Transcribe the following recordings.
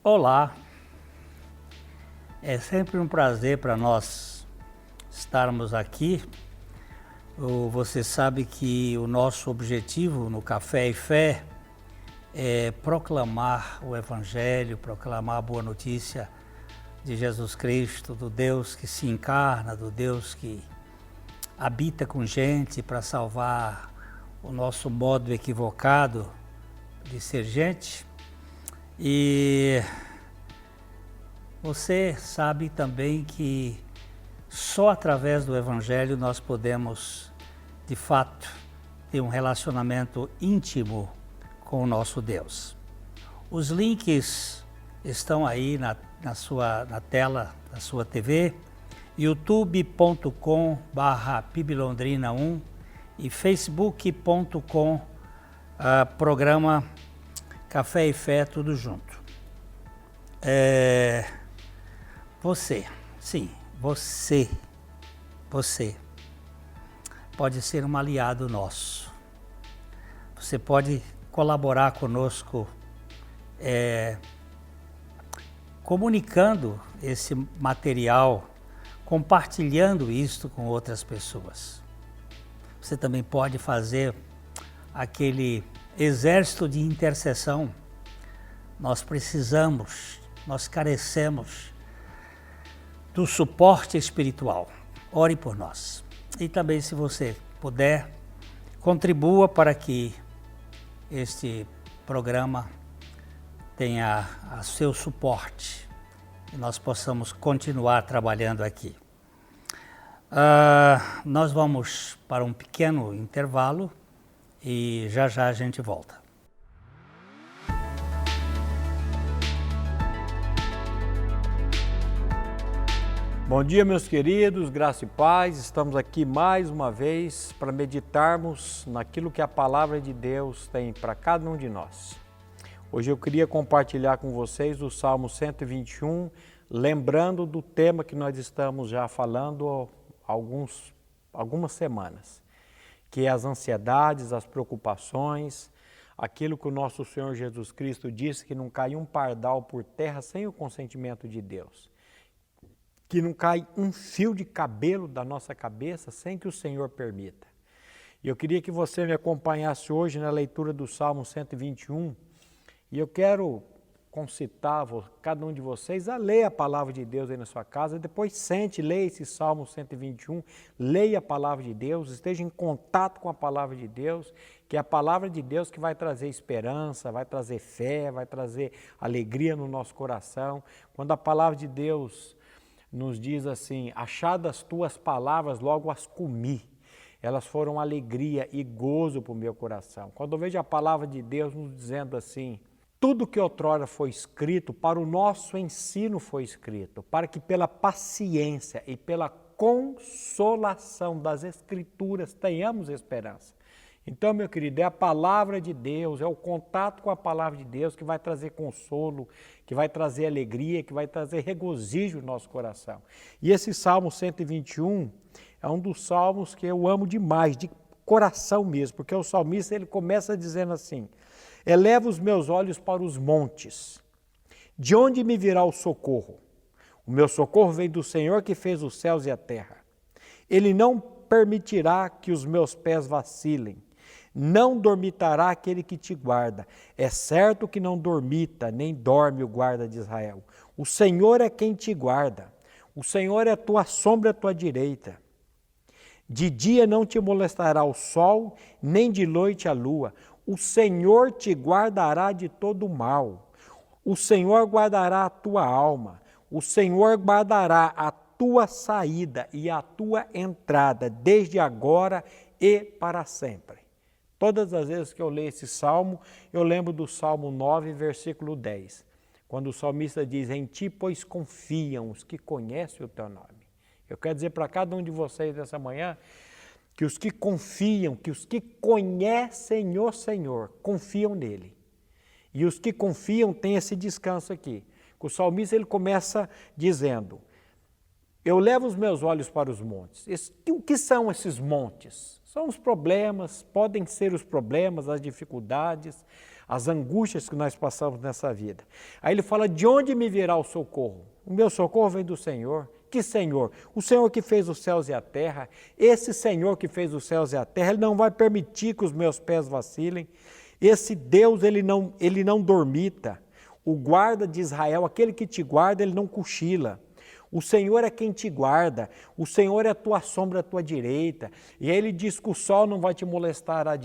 Olá, é sempre um prazer para nós estarmos aqui. Você sabe que o nosso objetivo no Café e Fé é proclamar o Evangelho, proclamar a boa notícia de Jesus Cristo, do Deus que se encarna, do Deus que habita com gente para salvar o nosso modo equivocado de ser gente. E você sabe também que só através do Evangelho nós podemos, de fato, ter um relacionamento íntimo com o nosso Deus. Os links estão aí na tela da sua TV, youtube.com/piblondrina1 e facebook.com programa Café e Fé, tudo junto. Você pode ser um aliado nosso. Você pode colaborar conosco, comunicando esse material, compartilhando isto com outras pessoas. Você também pode fazer aquele exército de intercessão. Nós precisamos, nós carecemos do suporte espiritual. Ore por nós. E também, se você puder, contribua para que este programa tenha o seu suporte e nós possamos continuar trabalhando aqui. Nós vamos para um pequeno intervalo e já a gente volta. Bom dia, meus queridos, graça e paz. Estamos aqui mais uma vez para meditarmos naquilo que a palavra de Deus tem para cada um de nós. Hoje eu queria compartilhar com vocês o Salmo 121, lembrando do tema que nós estamos já falando há algumas semanas, que é as ansiedades, as preocupações, aquilo que o nosso Senhor Jesus Cristo disse, que não cai um pardal por terra sem o consentimento de Deus, que não cai um fio de cabelo da nossa cabeça sem que o Senhor permita. E eu queria que você me acompanhasse hoje na leitura do Salmo 121, e eu quero concitar cada um de vocês a ler a palavra de Deus aí na sua casa, depois sente, leia esse Salmo 121, leia a palavra de Deus, esteja em contato com a palavra de Deus, que é a palavra de Deus que vai trazer esperança, vai trazer fé, vai trazer alegria no nosso coração. Quando a palavra de Deus nos diz assim: achadas tuas palavras, logo as comi. Elas foram alegria e gozo para o meu coração. Quando eu vejo a palavra de Deus nos dizendo assim: tudo que outrora foi escrito, para o nosso ensino foi escrito, para que pela paciência e pela consolação das Escrituras tenhamos esperança. Então, meu querido, é a palavra de Deus, é o contato com a palavra de Deus que vai trazer consolo, que vai trazer alegria, que vai trazer regozijo no nosso coração. E esse Salmo 121 é um dos salmos que eu amo demais, de coração mesmo, porque o salmista ele começa dizendo assim: eleva os meus olhos para os montes, de onde me virá o socorro? O meu socorro vem do Senhor que fez os céus e a terra. Ele não permitirá que os meus pés vacilem, não dormitará aquele que te guarda. É certo que não dormita, nem dorme o guarda de Israel. O Senhor é quem te guarda, o Senhor é a tua sombra à tua direita. De dia não te molestará o sol, nem de noite a lua. O Senhor te guardará de todo o mal. O Senhor guardará a tua alma. O Senhor guardará a tua saída e a tua entrada, desde agora e para sempre. Todas as vezes que eu leio esse salmo, eu lembro do Salmo 9, versículo 10, quando o salmista diz: em ti, pois, confiam os que conhecem o teu nome. Eu quero dizer para cada um de vocês nessa manhã que os que confiam, que os que conhecem o Senhor, confiam nele. E os que confiam têm esse descanso aqui. O salmista ele começa dizendo: eu levo os meus olhos para os montes. O que são esses montes? São os problemas, podem ser os problemas, as dificuldades, as angústias que nós passamos nessa vida. Aí ele fala, de onde me virá o socorro? O meu socorro vem do Senhor. Que Senhor? O Senhor que fez os céus e a terra. Esse Senhor que fez os céus e a terra, Ele não vai permitir que os meus pés vacilem. Esse Deus, Ele não dormita. O guarda de Israel, aquele que te guarda, Ele não cochila. O Senhor é quem te guarda, o Senhor é a tua sombra à tua direita. E aí ele diz que o sol não vai te molestar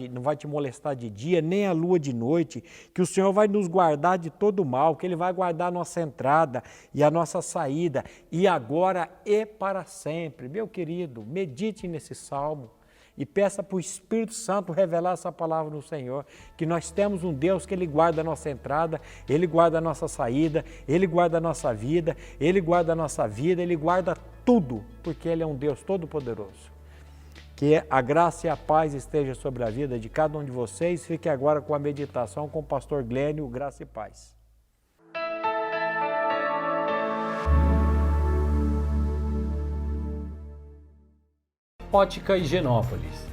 de dia, nem a lua de noite, que o Senhor vai nos guardar de todo mal, que Ele vai guardar a nossa entrada e a nossa saída, e agora e para sempre. Meu querido, medite nesse salmo e peça para o Espírito Santo revelar essa palavra no Senhor, que nós temos um Deus que Ele guarda a nossa entrada, Ele guarda a nossa saída, Ele guarda a nossa vida, Ele guarda a nossa vida, Ele guarda tudo, porque Ele é um Deus todo-poderoso. Que a graça e a paz esteja sobre a vida de cada um de vocês. Fique agora com a meditação com o pastor Glênio, graça e paz. Ótica Higienópolis.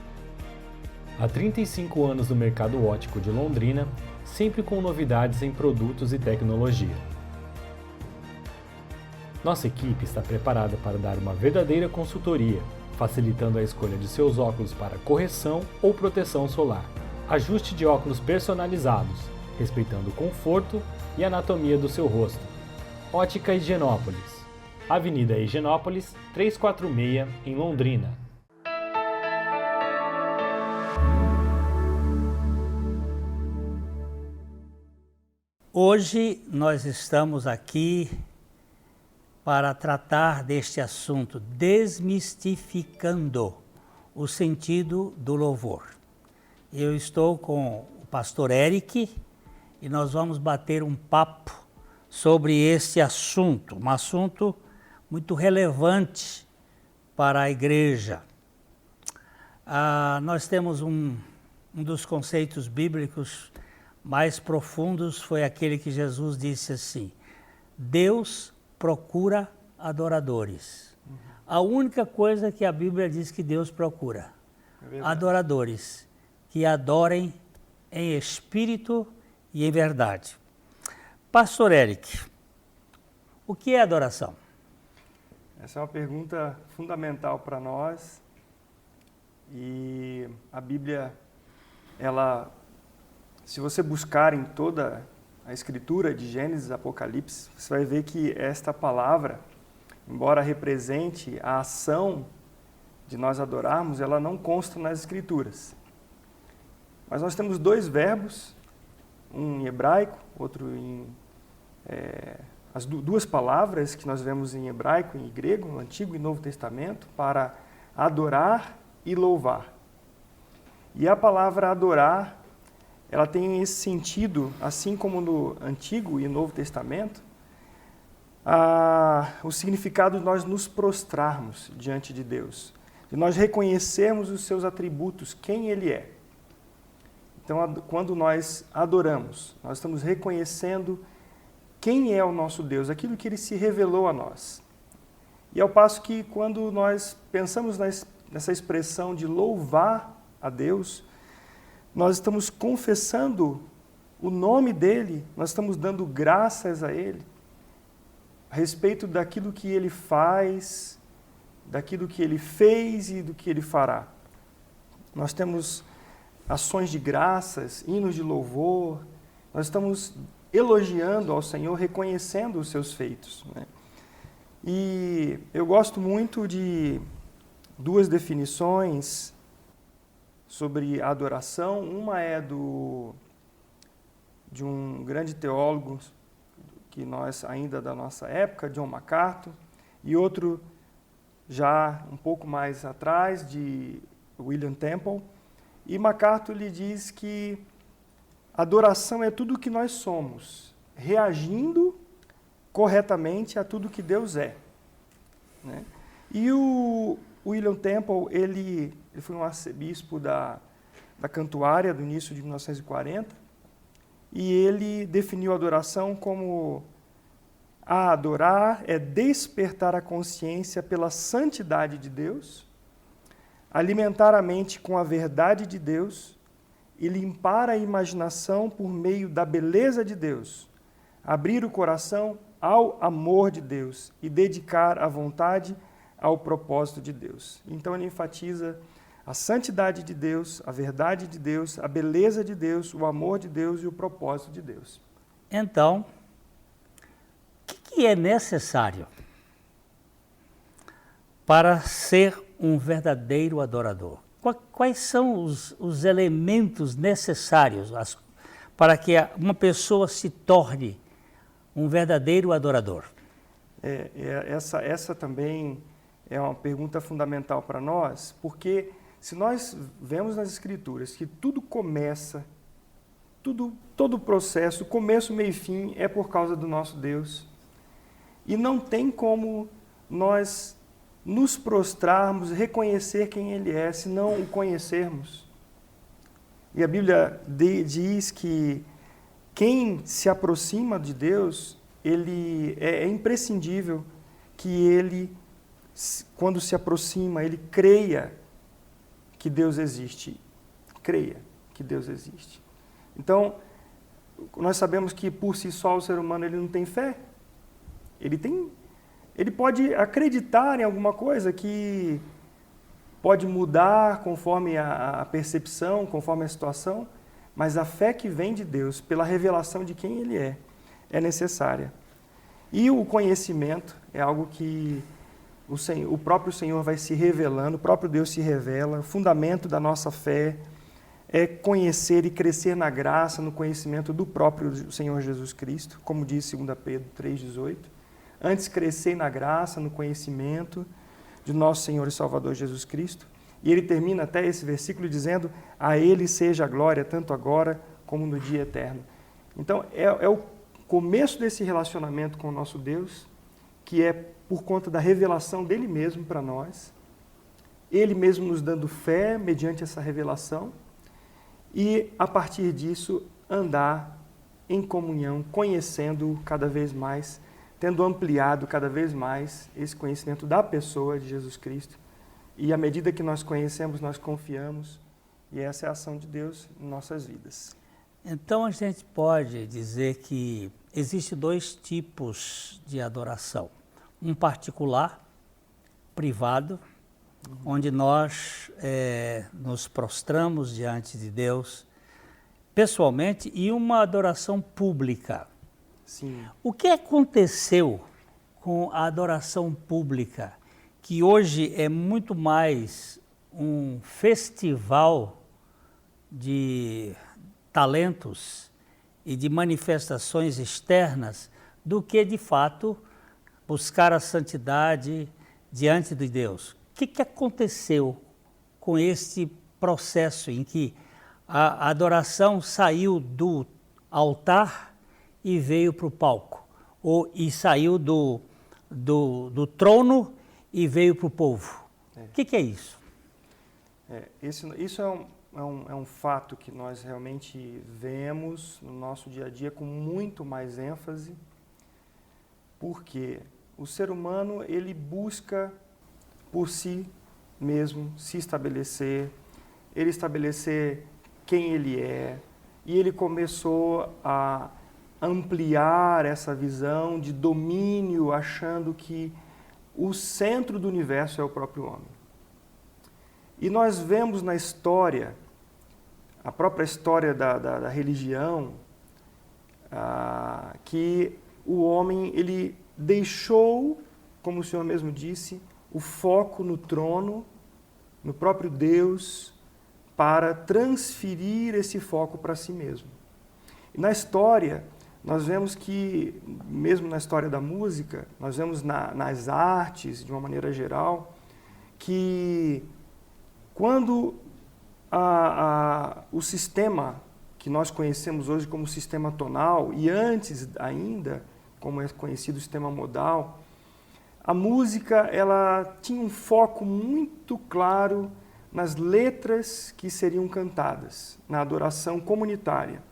Há 35 anos no mercado óptico de Londrina, sempre com novidades em produtos e tecnologia. Nossa equipe está preparada para dar uma verdadeira consultoria, facilitando a escolha de seus óculos para correção ou proteção solar. Ajuste de óculos personalizados, respeitando o conforto e anatomia do seu rosto. Ótica Higienópolis. Avenida Higienópolis, 346, em Londrina. Hoje nós estamos aqui para tratar deste assunto, desmistificando o sentido do louvor. Eu estou com o pastor Eric e nós vamos bater um papo sobre este assunto, um assunto muito relevante para a igreja. Nós temos um dos conceitos bíblicos mais profundos, foi aquele que Jesus disse assim: Deus procura adoradores. A única coisa que a Bíblia diz que Deus procura, adoradores, que adorem em espírito e em verdade. Pastor Eric, o que é adoração? Essa é uma pergunta fundamental para nós e a Bíblia, se você buscar em toda a Escritura de Gênesis e Apocalipse, você vai ver que esta palavra, embora represente a ação de nós adorarmos, ela não consta nas Escrituras. Mas nós temos dois verbos, um em hebraico, outro em... as duas palavras que nós vemos em hebraico e em grego, no Antigo e Novo Testamento, para adorar e louvar. E a palavra adorar, ela tem esse sentido, assim como no Antigo e Novo Testamento, o significado de nós nos prostrarmos diante de Deus, de nós reconhecermos os seus atributos, quem Ele é. Então, quando nós adoramos, nós estamos reconhecendo quem é o nosso Deus, aquilo que Ele se revelou a nós. E ao passo que quando nós pensamos nessa expressão de louvar a Deus, nós estamos confessando o nome dEle, nós estamos dando graças a Ele, a respeito daquilo que Ele faz, daquilo que Ele fez e do que Ele fará. Nós temos ações de graças, hinos de louvor, nós estamos elogiando ao Senhor, reconhecendo os seus feitos, né? E eu gosto muito de duas definições sobre a adoração. Uma é de um grande teólogo que nós ainda da nossa época, John MacArthur, e outro já um pouco mais atrás, de William Temple. E MacArthur lhe diz que adoração é tudo o que nós somos, reagindo corretamente a tudo que Deus é, né? E o William Temple, ele foi um arcebispo da Cantuária do início de 1940, e ele definiu a adoração como: a adorar é despertar a consciência pela santidade de Deus, alimentar a mente com a verdade de Deus e limpar a imaginação por meio da beleza de Deus, abrir o coração ao amor de Deus e dedicar a vontade ao propósito de Deus. Então ele enfatiza a santidade de Deus, a verdade de Deus, a beleza de Deus, o amor de Deus e o propósito de Deus. Então, o que é necessário para ser um verdadeiro adorador? Quais são os elementos necessários para que uma pessoa se torne um verdadeiro adorador? Essa também é uma pergunta fundamental para nós, porque se nós vemos nas Escrituras que tudo começa, todo o processo, começo, meio e fim, é por causa do nosso Deus. E não tem como nós nos prostrarmos, reconhecer quem Ele é, se não o conhecermos. E a Bíblia diz que quem se aproxima de Deus, ele é imprescindível que ele, quando se aproxima, ele creia que Deus existe. Creia que Deus existe. Então, nós sabemos que por si só o ser humano ele não tem fé. Ele pode acreditar em alguma coisa que pode mudar conforme a percepção, conforme a situação, mas a fé que vem de Deus, pela revelação de quem Ele é necessária. E o conhecimento é algo que o próprio Senhor vai se revelando, o próprio Deus se revela, o fundamento da nossa fé é conhecer e crescer na graça, no conhecimento do próprio Senhor Jesus Cristo, como diz 2 Pedro 3,18. Antes crescer na graça, no conhecimento de nosso Senhor e Salvador Jesus Cristo. E ele termina até esse versículo dizendo: a Ele seja a glória, tanto agora como no dia eterno. Então, é o começo desse relacionamento com o nosso Deus, que é por conta da revelação dele mesmo para nós, ele mesmo nos dando fé mediante essa revelação, e a partir disso andar em comunhão, conhecendo cada vez mais, tendo ampliado cada vez mais esse conhecimento da pessoa de Jesus Cristo. E à medida que nós conhecemos, nós confiamos, e essa é a ação de Deus em nossas vidas. Então a gente pode dizer que existem dois tipos de adoração. Um particular, privado, onde nós nos prostramos diante de Deus pessoalmente, e uma adoração pública. Sim. O que aconteceu com a adoração pública, que hoje é muito mais um festival de talentos e de manifestações externas, do que, de fato, buscar a santidade diante de Deus? O que aconteceu com este processo em que a adoração saiu do altar e veio para o palco, e saiu do trono e veio para o povo? O que é isso? Isso é um fato que nós realmente vemos no nosso dia a dia com muito mais ênfase, porque o ser humano ele busca por si mesmo se estabelecer, ele estabelecer quem ele é, e ele começou a ampliar essa visão de domínio, achando que o centro do universo é o próprio homem. E nós vemos na história, a própria história da religião, que o homem ele deixou, como o Senhor mesmo disse, o foco no trono, no próprio Deus, para transferir esse foco para si mesmo. E na história, nós vemos que, mesmo na história da música, nós vemos nas artes, de uma maneira geral, que quando o sistema que nós conhecemos hoje como sistema tonal, e antes ainda, como é conhecido o sistema modal, a música ela tinha um foco muito claro nas letras que seriam cantadas, na adoração comunitária.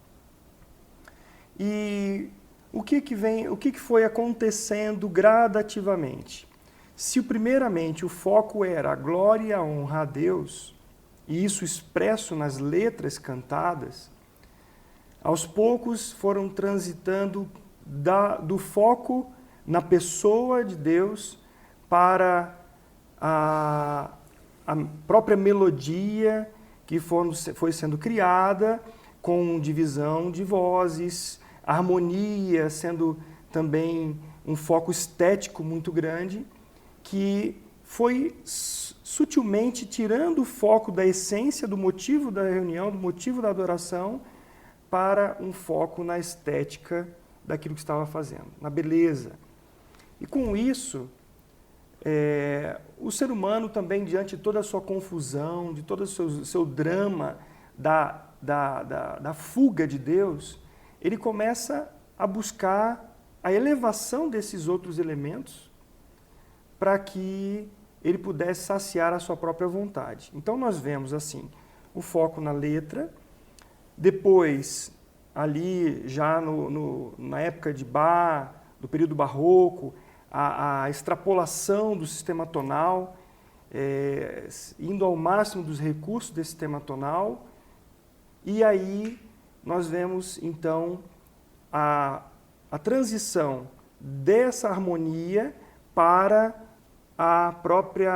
E o que foi acontecendo gradativamente? Se primeiramente o foco era a glória e a honra a Deus, e isso expresso nas letras cantadas, aos poucos foram transitando do foco na pessoa de Deus para a própria melodia que foi sendo criada, com divisão de vozes, harmonia sendo também um foco estético muito grande, que foi sutilmente tirando o foco da essência, do motivo da reunião, do motivo da adoração, para um foco na estética daquilo que estava fazendo, na beleza. E com isso, o ser humano também, diante de toda a sua confusão, de todo o seu drama da fuga de Deus, ele começa a buscar a elevação desses outros elementos para que ele pudesse saciar a sua própria vontade. Então nós vemos assim, o foco na letra, depois, ali já na época de Bach, do período barroco, a extrapolação do sistema tonal, indo ao máximo dos recursos desse sistema tonal, e aí nós vemos então a transição dessa harmonia para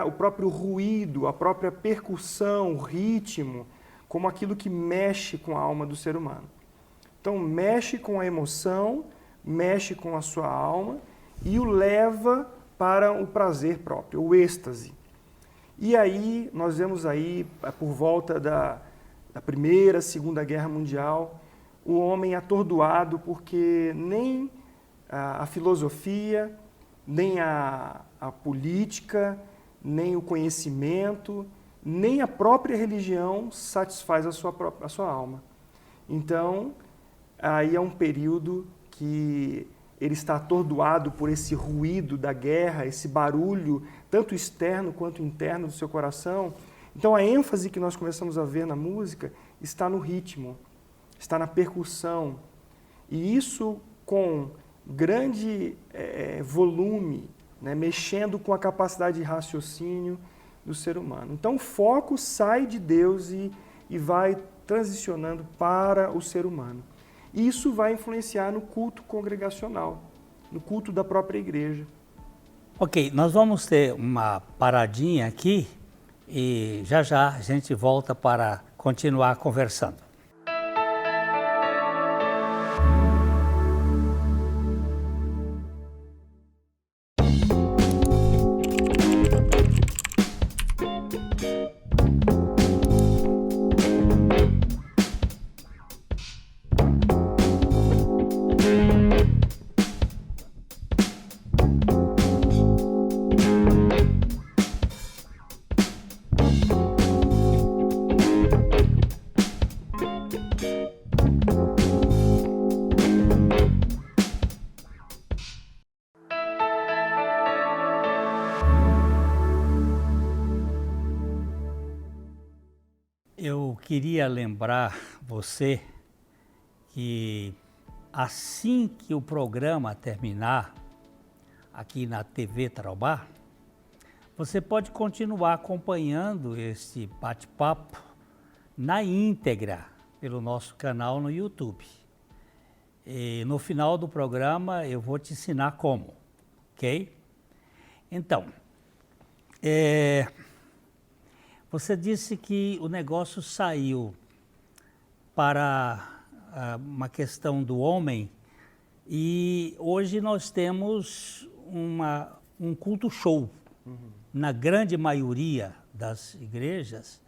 o próprio ruído, a própria percussão, o ritmo, como aquilo que mexe com a alma do ser humano. Então, mexe com a emoção, mexe com a sua alma e o leva para o prazer próprio, o êxtase. E aí, nós vemos aí, por volta da Primeira, Segunda Guerra Mundial, o homem atordoado porque nem a filosofia, nem a política, nem o conhecimento, nem a própria religião satisfaz a sua alma. Então, aí é um período que ele está atordoado por esse ruído da guerra, esse barulho, tanto externo quanto interno do seu coração. Então, a ênfase que nós começamos a ver na música está no ritmo, está na percussão. E isso com grande volume, né, mexendo com a capacidade de raciocínio do ser humano. Então, o foco sai de Deus e vai transicionando para o ser humano. Isso vai influenciar no culto congregacional, no culto da própria igreja. Ok, nós vamos ter uma paradinha aqui e já a gente volta para continuar conversando. Eu queria lembrar você que assim que o programa terminar aqui na TV Tarobá, você pode continuar acompanhando esse bate-papo na íntegra pelo nosso canal no YouTube. E no final do programa eu vou te ensinar como, ok? Então, você disse que o negócio saiu para uma questão do homem e hoje nós temos um culto show. Na grande maioria das igrejas,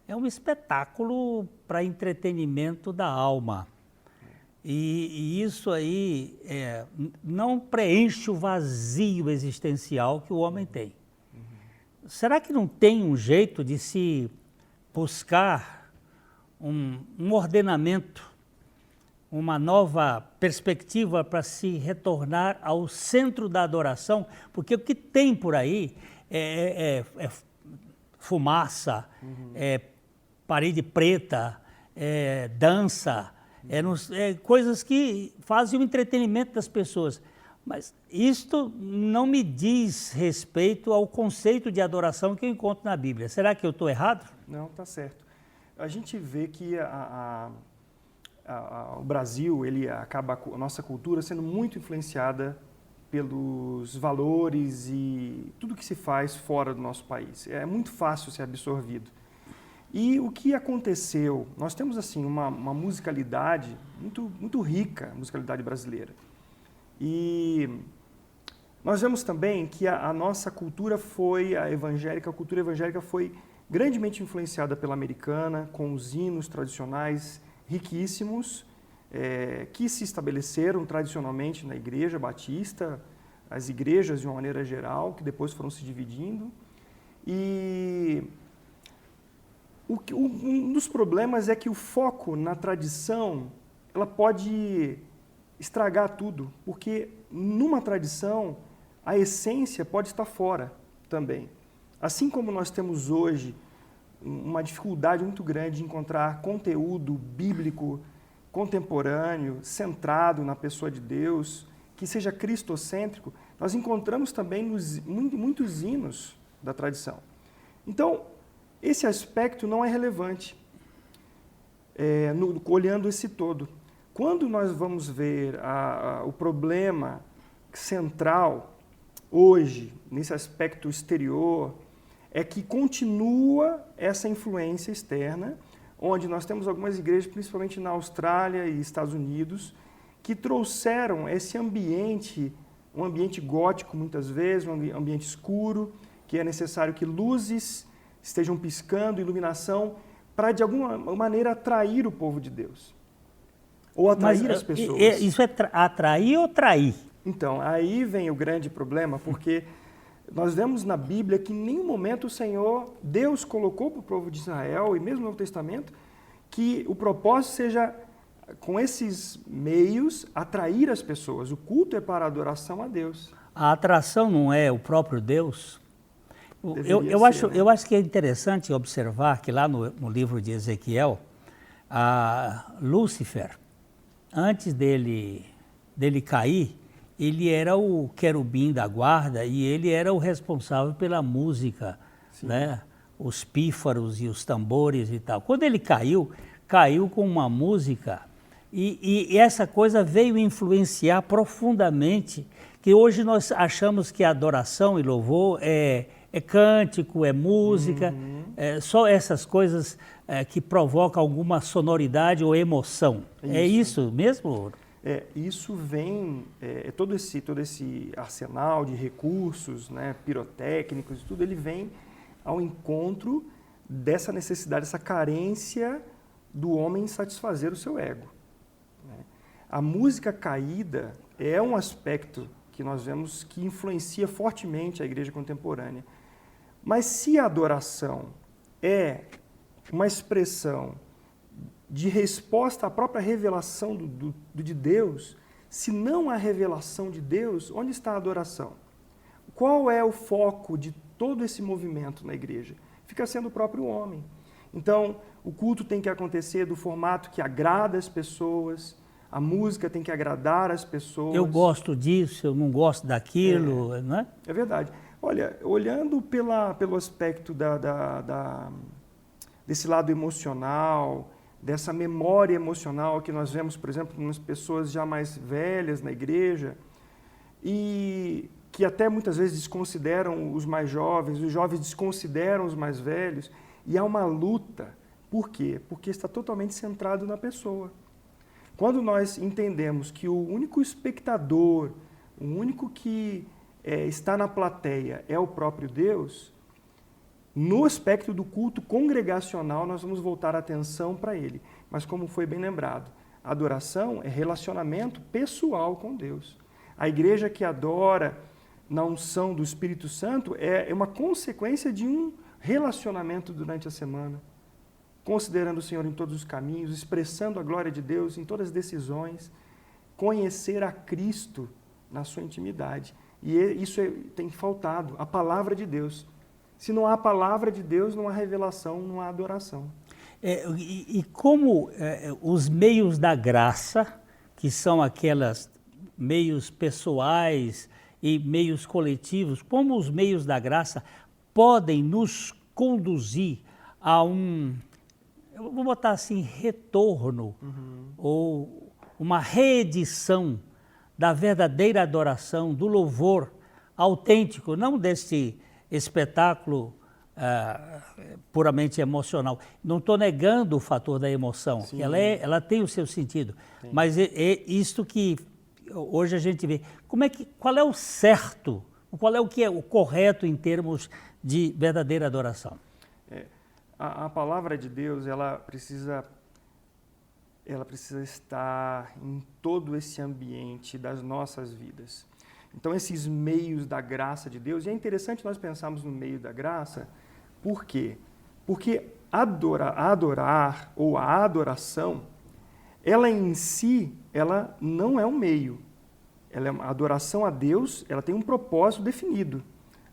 é um espetáculo para entretenimento da alma. E isso aí não preenche o vazio existencial que o homem tem. Será que não tem um jeito de se buscar um ordenamento, uma nova perspectiva para se retornar ao centro da adoração? Porque o que tem por aí é fumaça, é parede preta, é dança, coisas que fazem o entretenimento das pessoas. Mas isto não me diz respeito ao conceito de adoração que eu encontro na Bíblia. Será que eu estou errado? Não, está certo. a gente vê que o Brasil, a nossa cultura sendo muito influenciada pelos valores e tudo que se faz fora do nosso país. É muito fácil ser absorvido. E o que aconteceu? Nós temos assim uma musicalidade muito rica, a musicalidade brasileira. E nós vemos também que a nossa cultura a cultura evangélica foi grandemente influenciada pela americana, com os hinos tradicionais riquíssimos, que se estabeleceram tradicionalmente na Igreja Batista, as igrejas de uma maneira geral, que depois foram se dividindo. E um dos problemas é que o foco na tradição, ela pode estragar tudo, porque numa tradição a essência pode estar fora também. Assim como nós temos hoje uma dificuldade muito grande de encontrar conteúdo bíblico contemporâneo, centrado na pessoa de Deus, que seja cristocêntrico, nós encontramos também muitos hinos da tradição. Então, esse aspecto não é relevante, olhando esse todo. Quando nós vamos ver o problema central hoje, nesse aspecto exterior, é que continua essa influência externa, onde nós temos algumas igrejas, principalmente na Austrália e Estados Unidos, que trouxeram esse ambiente, um ambiente gótico muitas vezes, um ambiente escuro, que é necessário que luzes estejam piscando, iluminação, para de alguma maneira atrair o povo de Deus. Ou atrair as pessoas. Isso é atrair ou trair? Então, aí vem o grande problema, porque nós vemos na Bíblia que em nenhum momento o Senhor, Deus colocou para o povo de Israel, e mesmo no Novo Testamento, que o propósito seja, com esses meios, atrair as pessoas. O culto é para a adoração a Deus. A atração não é o próprio Deus? Eu acho que é interessante observar que lá no livro de Ezequiel, Lúcifer, antes dele cair, ele era o querubim da guarda e ele era o responsável pela música, né? Os pífaros e os tambores e tal. Quando ele caiu com uma música e essa coisa veio influenciar profundamente, que hoje nós achamos que adoração e louvor é cântico, é música, só essas coisas que provocam alguma sonoridade ou emoção. Isso. É isso mesmo? Isso vem, todo esse arsenal de recursos, né, pirotécnicos e tudo, ele vem ao encontro dessa necessidade, essa carência do homem satisfazer o seu ego. Né? A música caída é um aspecto que nós vemos que influencia fortemente a igreja contemporânea. Mas se a adoração é uma expressão de resposta à própria revelação de Deus, se não há revelação de Deus, onde está a adoração? Qual é o foco de todo esse movimento na igreja? Fica sendo o próprio homem. Então, o culto tem que acontecer do formato que agrada as pessoas, a música tem que agradar as pessoas. Eu gosto disso, eu não gosto daquilo, não é? É verdade. Olha, olhando pelo aspecto desse lado emocional, dessa memória emocional que nós vemos, por exemplo, nas pessoas já mais velhas na igreja, e que até muitas vezes desconsideram os mais jovens, os jovens desconsideram os mais velhos, e há uma luta. Por quê? Porque está totalmente centrado na pessoa. Quando nós entendemos que o único espectador, o único que está na plateia é o próprio Deus, no aspecto do culto congregacional nós vamos voltar a atenção para ele. Mas como foi bem lembrado, a adoração é relacionamento pessoal com Deus. A igreja que adora na unção do Espírito Santo é uma consequência de um relacionamento durante a semana, considerando o Senhor em todos os caminhos, expressando a glória de Deus em todas as decisões, conhecer a Cristo na sua intimidade. E isso tem faltado, a palavra de Deus. Se não há a palavra de Deus, não há revelação, não há adoração. E como os meios da graça, que são aquelas meios pessoais e meios coletivos, como os meios da graça podem nos conduzir a eu vou botar assim, retorno ou uma reedição da verdadeira adoração, do louvor autêntico, não desse espetáculo puramente emocional. Não estou negando o fator da emoção, ela tem o seu sentido, mas é isto que hoje a gente vê. Qual é o certo, qual é o que é o correto em termos de verdadeira adoração? A palavra de Deus, ela precisa estar em todo esse ambiente das nossas vidas. Então, esses meios da graça de Deus, e é interessante nós pensarmos no meio da graça, por quê? Porque adorar ou a adoração, ela em si, ela não é um meio. A adoração a Deus, ela tem um propósito definido.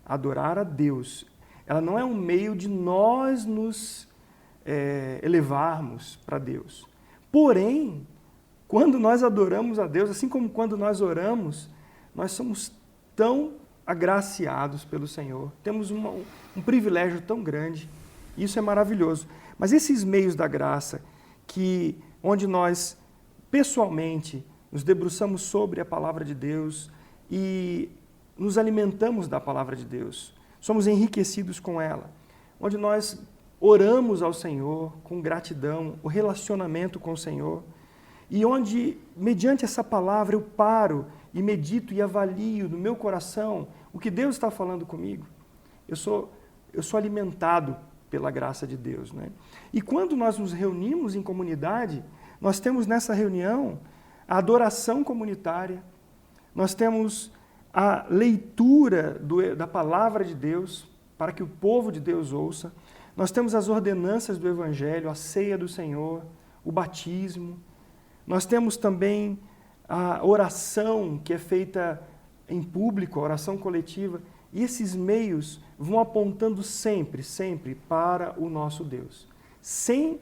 Adorar a Deus. Ela não é um meio de nós nos elevarmos para Deus. Porém, quando nós adoramos a Deus, assim como quando nós oramos, nós somos tão agraciados pelo Senhor, temos um privilégio tão grande, isso é maravilhoso. Mas esses meios da graça, onde nós pessoalmente nos debruçamos sobre a palavra de Deus e nos alimentamos da palavra de Deus, somos enriquecidos com ela, onde nós oramos ao Senhor com gratidão, o relacionamento com o Senhor, e onde, mediante essa palavra, eu paro e medito e avalio no meu coração o que Deus está falando comigo. Eu sou alimentado pela graça de Deus, né? E quando nós nos reunimos em comunidade, nós temos nessa reunião a adoração comunitária, nós temos a leitura da palavra de Deus para que o povo de Deus ouça, nós temos as ordenanças do Evangelho, a ceia do Senhor, o batismo, nós temos também a oração que é feita em público, a oração coletiva, e esses meios vão apontando sempre, sempre para o nosso Deus. Sem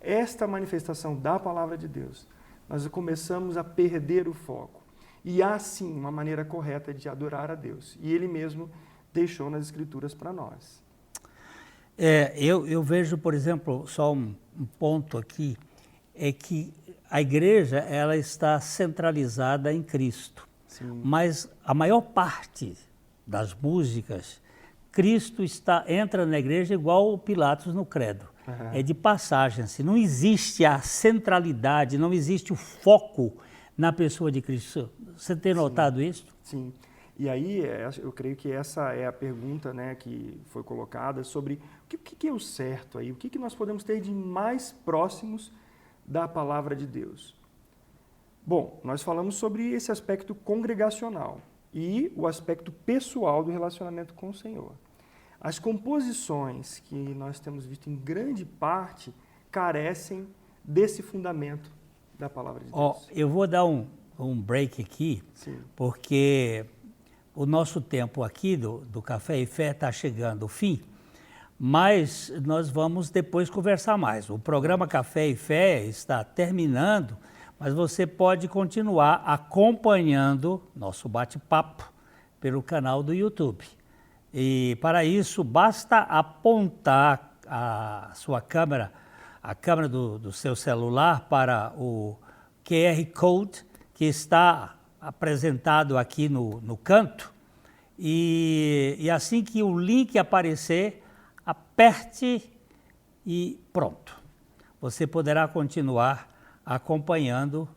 esta manifestação da palavra de Deus, nós começamos a perder o foco. E há, sim, uma maneira correta de adorar a Deus. E Ele mesmo deixou nas Escrituras para nós. Eu vejo, por exemplo, só um ponto aqui, é que a igreja ela está centralizada em Cristo. Sim. Mas a maior parte das músicas, Cristo entra na igreja igual o Pilatos no credo. É de passagem, assim, não existe a centralidade, não existe o foco na pessoa de Cristo. Você tem notado isso? Sim. E aí, eu creio que essa é a pergunta, né, que foi colocada sobre o que é o certo aí, o que nós podemos ter de mais próximos da palavra de Deus. Bom, nós falamos sobre esse aspecto congregacional e o aspecto pessoal do relacionamento com o Senhor. As composições que nós temos visto em grande parte carecem desse fundamento da palavra de Deus. Eu vou dar um break aqui, Sim. Porque o nosso tempo aqui do Café e Fé está chegando ao fim, mas nós vamos depois conversar mais. O programa Café e Fé está terminando, mas você pode continuar acompanhando nosso bate-papo pelo canal do YouTube. E para isso, basta apontar a sua câmera, a câmera do seu celular para o QR Code que está apresentado aqui no canto. E assim que o link aparecer, aperte e pronto. Você poderá continuar acompanhando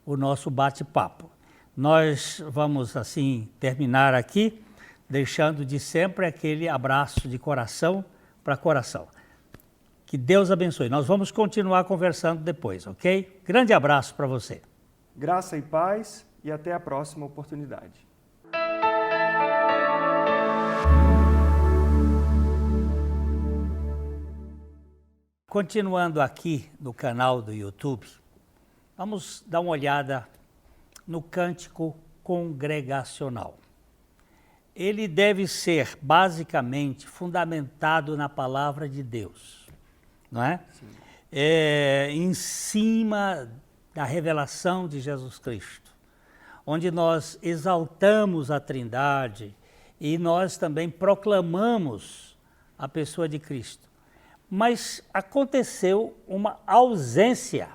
o nosso bate-papo. Nós vamos, assim, terminar aqui, deixando de sempre aquele abraço de coração para coração. Que Deus abençoe. Nós vamos continuar conversando depois, ok? Grande abraço para você. Graça e paz e até a próxima oportunidade. Continuando aqui no canal do YouTube, vamos dar uma olhada no cântico congregacional. Ele deve ser basicamente fundamentado na palavra de Deus, não é? Em cima da revelação de Jesus Cristo, onde nós exaltamos a Trindade e nós também proclamamos a pessoa de Cristo. mas aconteceu uma ausência.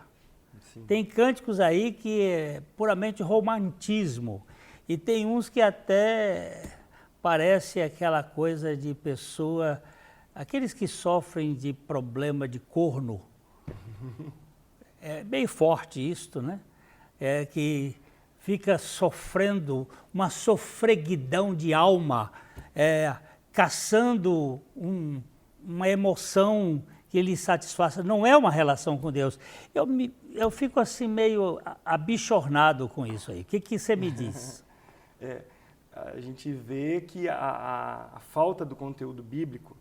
Sim. Tem cânticos aí que é puramente romantismo, e tem uns que até parece aquela coisa de pessoa, aqueles que sofrem de problema de corno. É bem forte isto, né? É que fica sofrendo uma sofreguidão de alma, caçando uma emoção que lhe satisfaça. Não é uma relação com Deus. Eu fico assim meio abichornado com isso aí. O que você me diz? A gente vê que a falta do conteúdo bíblico,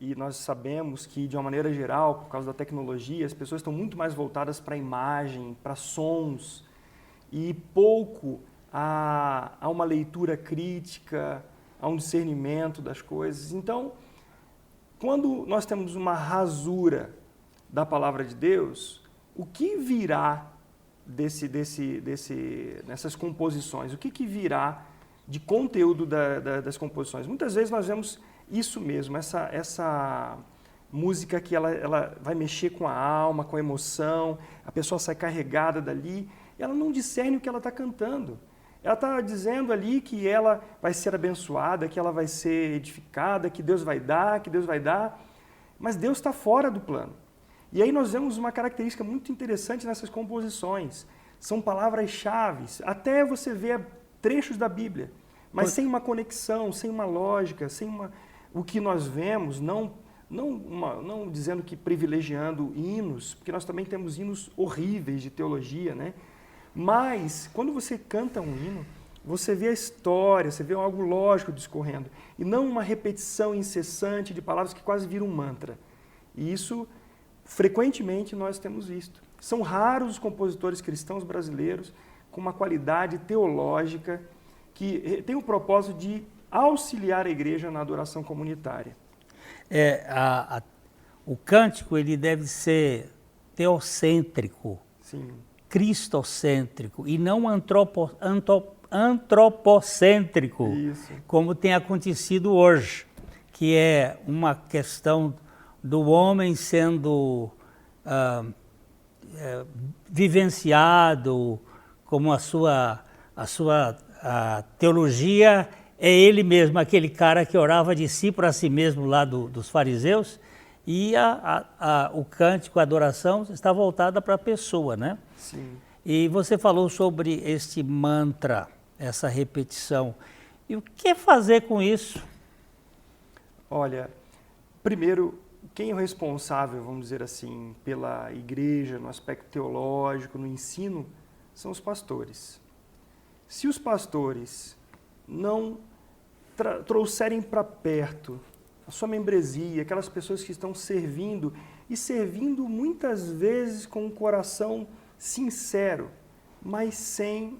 e nós sabemos que, de uma maneira geral, por causa da tecnologia, as pessoas estão muito mais voltadas para a imagem, para sons, e pouco a uma leitura crítica, a um discernimento das coisas. Então, quando nós temos uma rasura da palavra de Deus, o que virá nessas composições? O que virá de conteúdo das composições? Muitas vezes nós vemos isso mesmo, essa música que ela vai mexer com a alma, com a emoção, a pessoa sai carregada dali, ela não discerne o que ela está cantando. Ela está dizendo ali que ela vai ser abençoada, que ela vai ser edificada, que Deus vai dar, mas Deus está fora do plano. E aí nós vemos uma característica muito interessante nessas composições. São palavras-chave, até você vê trechos da Bíblia, mas sem uma conexão, sem uma lógica, o que nós vemos, não dizendo que privilegiando hinos, porque nós também temos hinos horríveis de teologia, né? Mas, quando você canta um hino, você vê a história, você vê algo lógico discorrendo, e não uma repetição incessante de palavras que quase vira um mantra. E isso, frequentemente, nós temos visto. São raros os compositores cristãos brasileiros com uma qualidade teológica que tem o propósito de auxiliar a igreja na adoração comunitária. O cântico ele deve ser teocêntrico. Sim. Cristocêntrico e não antropocêntrico, Isso. Como tem acontecido hoje, que é uma questão do homem sendo vivenciado como a sua teologia é ele mesmo, aquele cara que orava de si para si mesmo lá dos fariseus, e o cântico, a adoração está voltada para a pessoa, né? Sim. E você falou sobre este mantra, essa repetição. E o que fazer com isso? Olha, primeiro, quem é o responsável, vamos dizer assim, pela igreja, no aspecto teológico, no ensino, são os pastores. Se os pastores não trouxerem para perto a sua membresia, aquelas pessoas que estão servindo, e servindo muitas vezes com um coração sincero, mas sem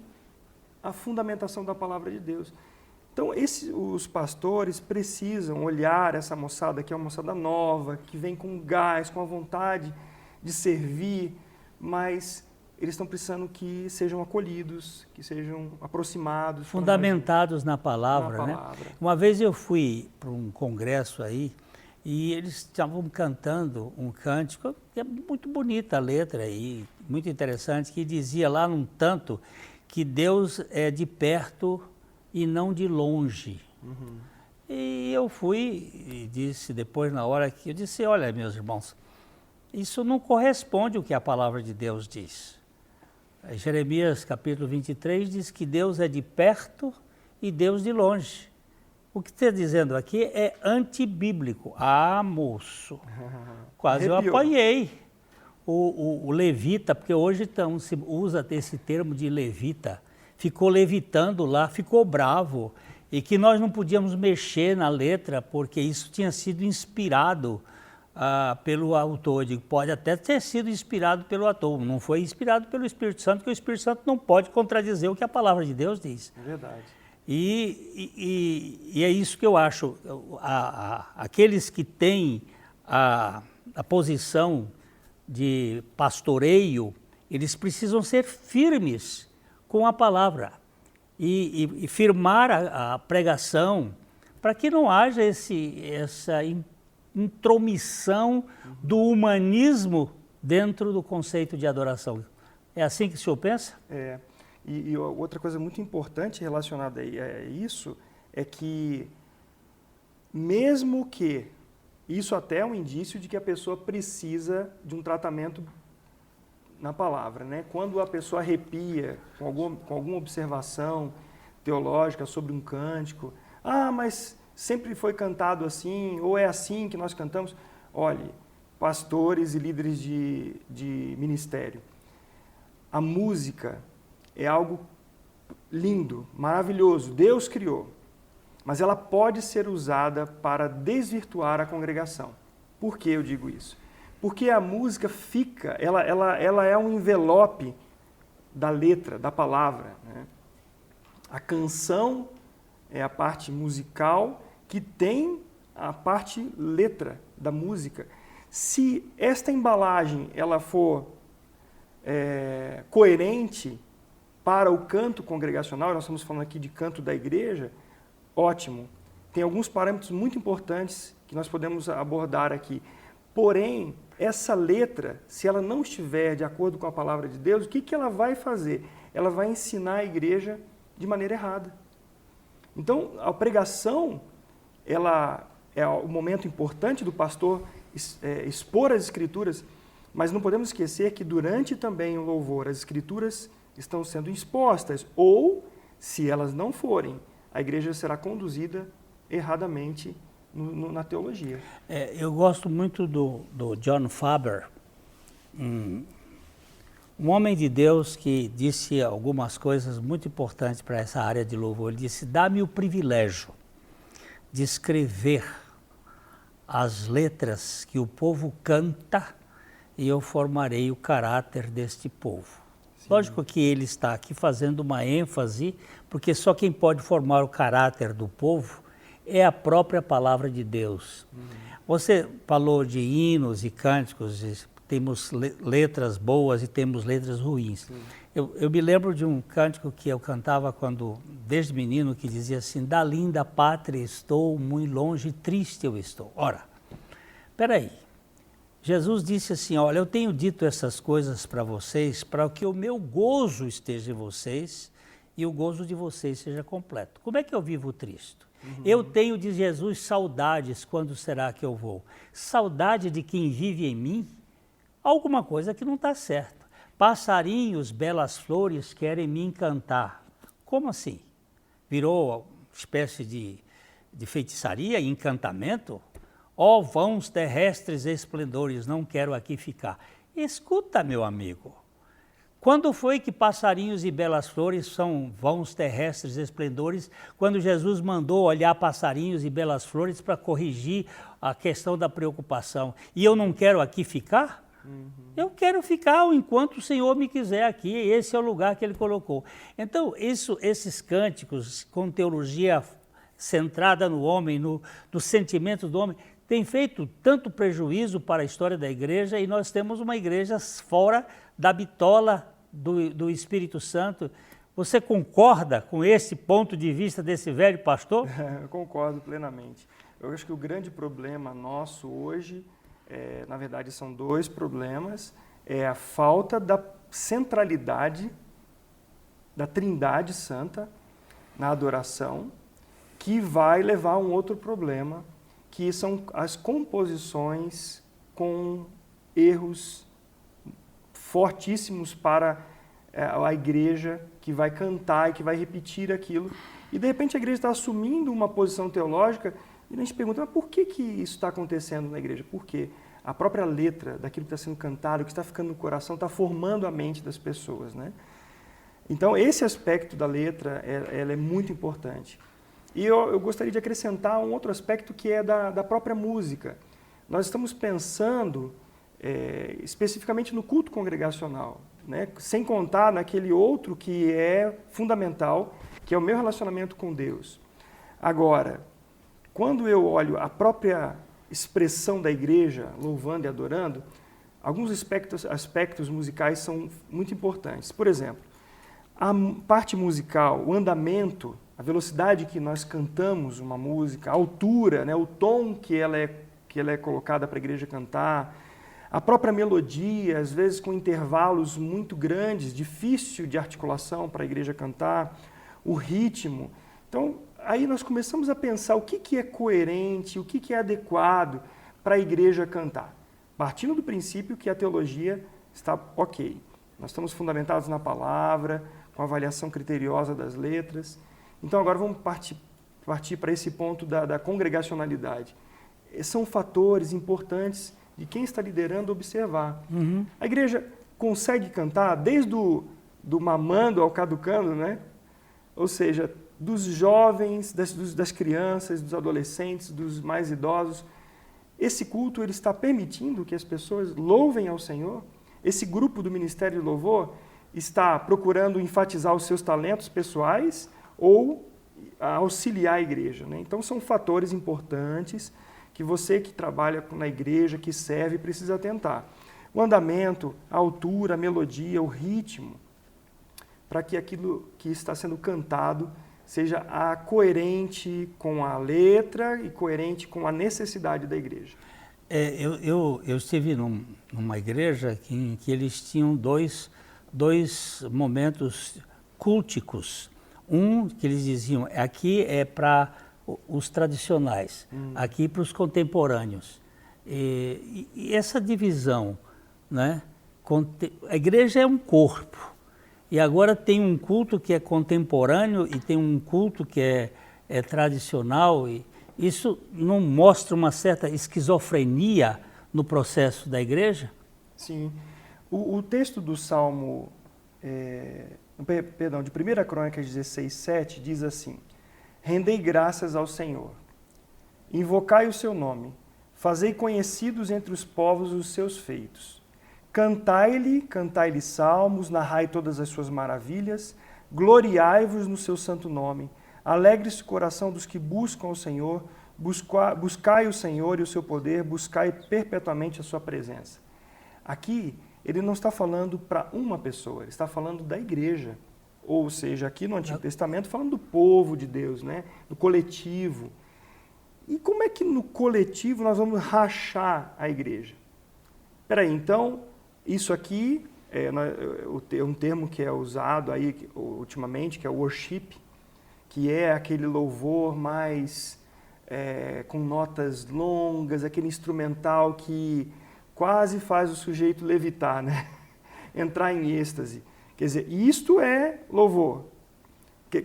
a fundamentação da palavra de Deus. Então, os pastores precisam olhar essa moçada, que é uma moçada nova, que vem com gás, com a vontade de servir, mas eles estão precisando que sejam acolhidos, que sejam aproximados. Fundamentados na palavra, né? Uma vez eu fui para um congresso aí, e eles estavam cantando um cântico, que é muito bonita a letra aí, muito interessante, que dizia lá num tanto que Deus é de perto e não de longe. Uhum. E eu fui e disse depois na hora que eu disse, olha meus irmãos, isso não corresponde ao que a palavra de Deus diz. Jeremias capítulo 23 diz que Deus é de perto e Deus de longe. O que está dizendo aqui é antibíblico. Ah, moço, quase eu apanhei o levita, porque hoje então se usa esse termo de levita, ficou levitando lá, ficou bravo, e que nós não podíamos mexer na letra, porque isso tinha sido inspirado pelo autor. Eu digo, pode até ter sido inspirado pelo autor, não foi inspirado pelo Espírito Santo, porque o Espírito Santo não pode contradizer o que a palavra de Deus diz. É verdade. E é isso que eu acho, aqueles que têm a posição de pastoreio, eles precisam ser firmes com a palavra e firmar a pregação para que não haja essa intromissão do humanismo dentro do conceito de adoração. É assim que o senhor pensa? E outra coisa muito importante relacionada a isso é que, mesmo que isso até é um indício de que a pessoa precisa de um tratamento na palavra, né? Quando a pessoa arrepia com alguma observação teológica sobre um cântico, mas sempre foi cantado assim, ou é assim que nós cantamos. Olhe, pastores e líderes de ministério, a música é algo lindo, maravilhoso, Deus criou, mas ela pode ser usada para desvirtuar a congregação. Por que eu digo isso? Porque a música ela é um envelope da letra, da palavra, né? A canção é a parte musical que tem a parte letra da música. Se esta embalagem ela for coerente para o canto congregacional, nós estamos falando aqui de canto da igreja, ótimo. Tem alguns parâmetros muito importantes que nós podemos abordar aqui. Porém, essa letra, se ela não estiver de acordo com a palavra de Deus, o que ela vai fazer? Ela vai ensinar a igreja de maneira errada. Então, a pregação, ela é o momento importante do pastor expor as Escrituras, mas não podemos esquecer que durante também o louvor, as Escrituras estão sendo expostas, ou, se elas não forem, a igreja será conduzida erradamente na teologia. Eu gosto muito do John Faber, um homem de Deus que disse algumas coisas muito importantes para essa área de louvor. Ele disse: dá-me o privilégio de escrever as letras que o povo canta e eu formarei o caráter deste povo. Sim. Lógico que ele está aqui fazendo uma ênfase, porque só quem pode formar o caráter do povo é a própria palavra de Deus. Você falou de hinos e cânticos, temos letras boas e temos letras ruins. Eu me lembro de um cântico que eu cantava desde menino, que dizia assim: da linda pátria estou, muito longe, triste eu estou. Ora, peraí, Jesus disse assim: olha, eu tenho dito essas coisas para vocês, para que o meu gozo esteja em vocês e o gozo de vocês seja completo. Como é que eu vivo triste? Eu tenho de Jesus saudades, quando será que eu vou? Saudade de quem vive em mim? Alguma coisa que não está certa. Passarinhos, belas flores querem me encantar. Como assim? Virou uma espécie de feitiçaria, encantamento? Ó vãos terrestres esplendores, não quero aqui ficar. Escuta, meu amigo. Quando foi que passarinhos e belas flores são vãos terrestres esplendores? Quando Jesus mandou olhar passarinhos e belas flores para corrigir a questão da preocupação. E eu não quero aqui ficar? Eu quero ficar enquanto o Senhor me quiser aqui. Esse é o lugar que Ele colocou. Então, esses cânticos com teologia centrada no homem, no sentimento do homem, tem feito tanto prejuízo para a história da igreja, e nós temos uma igreja fora da bitola do Espírito Santo. Você concorda com esse ponto de vista desse velho pastor? Eu concordo plenamente. Eu acho que o grande problema nosso hoje, na verdade são dois problemas, é a falta da centralidade da Trindade Santa na adoração, que vai levar a um outro problema, que são as composições com erros fortíssimos para a igreja que vai cantar e que vai repetir aquilo. E de repente a igreja está assumindo uma posição teológica e a gente pergunta: mas por que isso está acontecendo na igreja? Por quê? A própria letra daquilo que está sendo cantado, o que está ficando no coração, está formando a mente das pessoas, né? Então esse aspecto da letra ela é muito importante. E eu gostaria de acrescentar um outro aspecto, que é da própria música. Nós estamos pensando especificamente no culto congregacional, né? Sem contar naquele outro que é fundamental, que é o meu relacionamento com Deus. Agora, quando eu olho a própria expressão da igreja, louvando e adorando, alguns aspectos musicais são muito importantes. Por exemplo, a parte musical, o andamento, a velocidade que nós cantamos uma música, a altura, né, o tom que que ela é colocada para a igreja cantar, a própria melodia, às vezes com intervalos muito grandes, difícil de articulação para a igreja cantar, o ritmo. Então, aí nós começamos a pensar o que é coerente, o que é adequado para a igreja cantar. Partindo do princípio que a teologia está ok. Nós estamos fundamentados na palavra, com avaliação criteriosa das letras. Então, agora vamos partir para esse ponto da congregacionalidade. São fatores importantes de quem está liderando observar. Uhum. A igreja consegue cantar desde do mamando ao caducando, né? Ou seja, dos jovens, das crianças, dos adolescentes, dos mais idosos. Esse culto ele está permitindo que as pessoas louvem ao Senhor. Esse grupo do Ministério de Louvor está procurando enfatizar os seus talentos pessoais ou auxiliar a igreja, né? Então, são fatores importantes que você que trabalha na igreja, que serve, precisa atentar. O andamento, a altura, a melodia, o ritmo, para que aquilo que está sendo cantado seja coerente com a letra e coerente com a necessidade da igreja. Eu estive numa igreja em que eles tinham dois momentos culticos. Um que eles diziam, aqui é para os tradicionais, aqui para os contemporâneos. E essa divisão, né? A igreja é um corpo, e agora tem um culto que é contemporâneo e tem um culto que é tradicional, e isso não mostra uma certa esquizofrenia no processo da igreja? Sim. O texto do Salmo, de 1 Crônicas 16:7 diz assim: rendei graças ao Senhor, invocai o seu nome, fazei conhecidos entre os povos os seus feitos. Cantai-lhe salmos, narrai todas as suas maravilhas, gloriai-vos no seu santo nome, alegre-se o coração dos que buscam o Senhor, buscai o Senhor e o seu poder, buscai perpetuamente a sua presença. Aqui, ele não está falando para uma pessoa, ele está falando da igreja. Ou seja, aqui no Antigo Testamento, falando do povo de Deus, né? Do coletivo. E como é que no coletivo nós vamos rachar a igreja? Espera aí, então, isso aqui é um termo que é usado aí ultimamente, que é o worship, que é aquele louvor mais com notas longas, aquele instrumental que quase faz o sujeito levitar, né? Entrar em êxtase. Quer dizer, isto é louvor.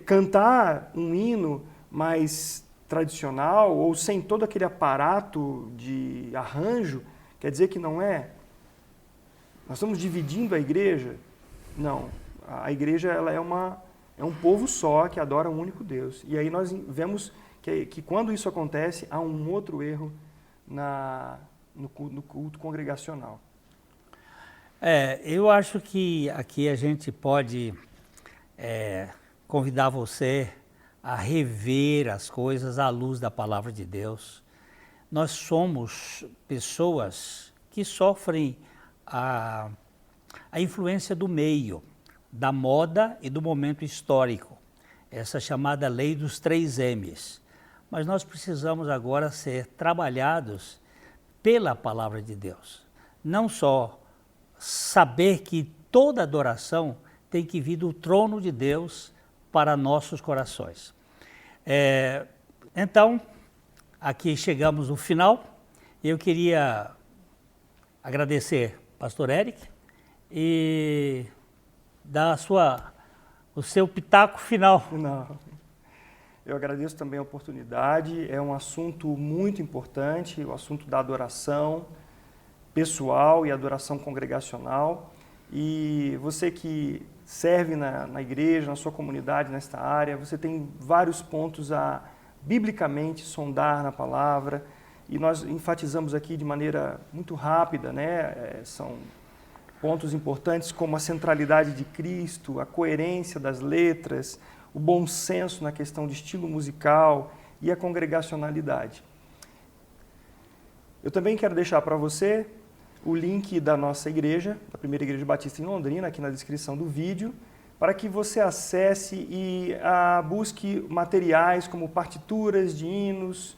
Cantar um hino mais tradicional ou sem todo aquele aparato de arranjo, quer dizer que não é? Nós estamos dividindo a igreja? Não. A igreja ela é um povo só que adora um único Deus. E aí nós vemos que quando isso acontece, há um outro erro no culto congregacional. Eu acho que aqui a gente pode convidar você a rever as coisas à luz da palavra de Deus. Nós somos pessoas que sofrem a influência do meio, da moda e do momento histórico, essa chamada lei dos 3 M's. Mas nós precisamos agora ser trabalhados pela palavra de Deus, não só saber que toda adoração tem que vir do trono de Deus para nossos corações. Então, aqui chegamos no final. Eu queria agradecer pastor Eric e dar o seu pitaco final. Não. Eu agradeço também a oportunidade. É um assunto muito importante, o assunto da adoração pessoal e adoração congregacional. E você que serve na igreja, na sua comunidade, nesta área, você tem vários pontos a biblicamente sondar na palavra. E nós enfatizamos aqui de maneira muito rápida, né? São pontos importantes como a centralidade de Cristo, a coerência das letras, o bom senso na questão de estilo musical e a congregacionalidade. Eu também quero deixar para você o link da nossa igreja, da Primeira Igreja Batista em Londrina, aqui na descrição do vídeo, para que você acesse e busque materiais como partituras de hinos,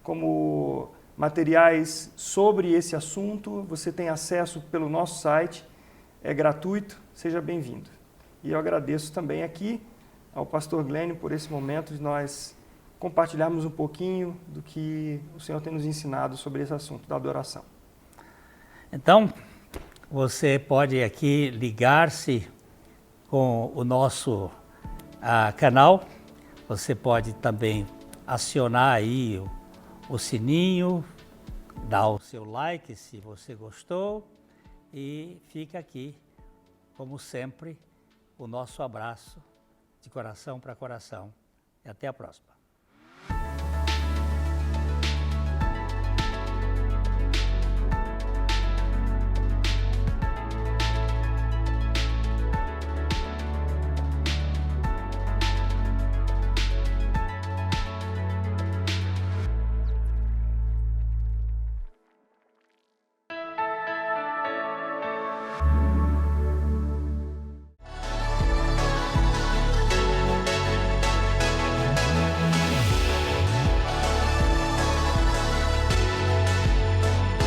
como materiais sobre esse assunto, você tem acesso pelo nosso site, é gratuito, seja bem-vindo. E eu agradeço também aqui ao pastor Glênio por esse momento de nós compartilharmos um pouquinho do que o Senhor tem nos ensinado sobre esse assunto da adoração. Então, você pode aqui ligar-se com o nosso canal, você pode também acionar aí o sininho, dar o seu like se você gostou e fica aqui, como sempre, o nosso abraço de coração para coração e até a próxima.